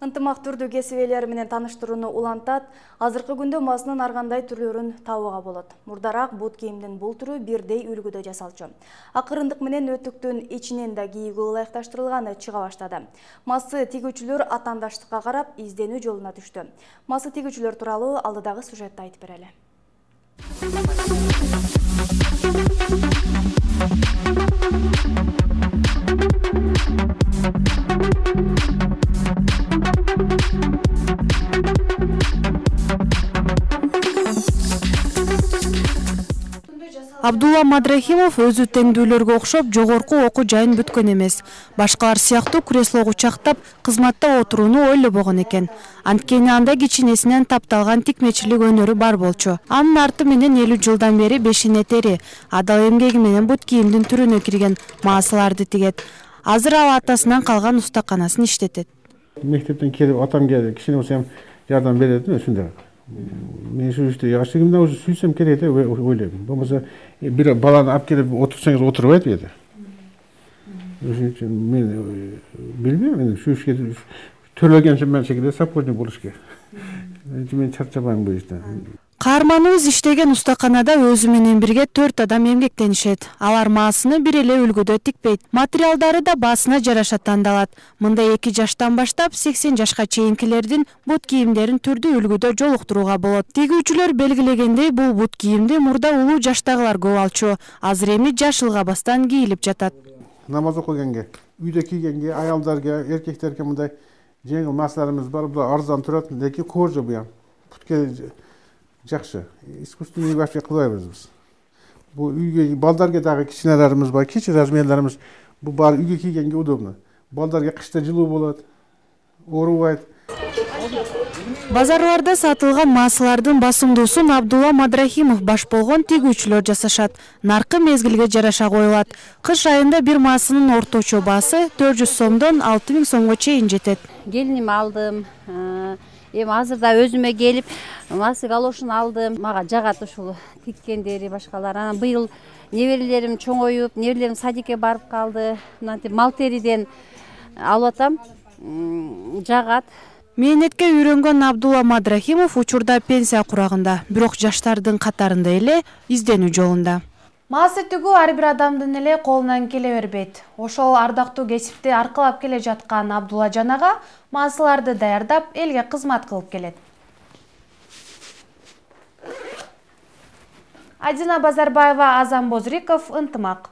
Ынтымак түрдүү кесип ээлери менен таныштырууну улантат. Азыркы күндө масынын аргандай түрлөрүн табууга болот. Мурдараак бут кийимдин бул түрү бирдей үлгүдө жасалчу. Акырындык менен өтүктүн ичинен да кийүүгө ылайыкташтырылганы чыга баштады. Масы тигүүчүлөр атаандаштыкка карап изденүү жолуна түштү. Масы тигүүчүлөр тууралуу алдыдагы сюжетте айтып берели. Абдулла Мадрахимов өзү теңдүүлөргө окшоп жогорку окуу жайын бүткөн эмес. Башкалар сыяктуу креслого чактап кызматта отурууну ойлобогон экен. Анткени анда кичинесинен тапталган тикмечилик өнөрү бар болчу. Анын арты менен 50 жылдан бери бешине тери, адал эмгеги менен бут кийимдин түрүнө кирген маасыларды тигет. Азыр ал атасынан калган устаканасын иштетет. Мектептен келип атам келди, кичине болсо жардам берет ушундай. Мен şu işte yaşlığımda уже süysem керек деп ойлойм. Болмаса бир баланы алып келип отурсаңыз отурбайт беди. Ошон үчүн мен билбейм, мен şu ишке төлөгөнчө мен секилде сапожник болуш керек. Мен чарчабайм бул иште. Каарманыбыз иштеген устаканада өзү менен бирге 4 адам эмгектенишет. Алар маасыны бир эле үлгүдө тикпейт. Материалдары да басына жараша тандалат. Мында 2 жаштан баштап 80 жашка чейинкилердин бут кийимдерин түрдүү үлгүдө жолуктурууга болот. Тигүүчүлөр белгилегендей бул бут кийимди мурда улуу жаштагылар көп алчу. Азыр эми жаш ылгабастан кийилип жатат. Намаз окуганга, үйдө кийгенге, аялдарга, эркектерге мындай жеңил маасаларыбыз бар. Бул арзан турат, леки кожа бу ям. Бутке жакшы. Искусственный вообще кылбайбыз биз. Бу үйгө балдарга дагы кичинелерибиз бар, кичи размерлерибиз. Бу бар үйгө кийгенге удобно. Балдарга кышта жылуу болот, оорубайт. Базарларда сатылган маасылардын басымдуусун Абдулла Мадрахимов баш болгон тигүүчүлөр жасашат. Наркы мезгилге жараша коюлат. Кыш айында бир маасынын орточо баасы 400 сомдон 6000 сомго чейин жетет. Келиним алдым. Эми азырда өзүмө келип, масы галошун алдым. Мага жагат ушул тиккендери башкалар. Анан быйыл неберелерим чоңоюп, неберелерим садикке барып калды. Мынтип мал териден алып атам. Жагат. Мээнетке үйрөнгөн Абдулла Мадрахимов учурда пенсия курагында, бирок жаштардын катарында эле изденүү жолунда. Маасы тигүү ар бир адамдын эле колунан келе бербейт. Ошол ардактуу кесипти аркылап келе жаткан Абдулла жанага маасыларды даярдап, элге кызмат кылып келет. Адина Базарбаева, Азан Бозриков, Ынтымак.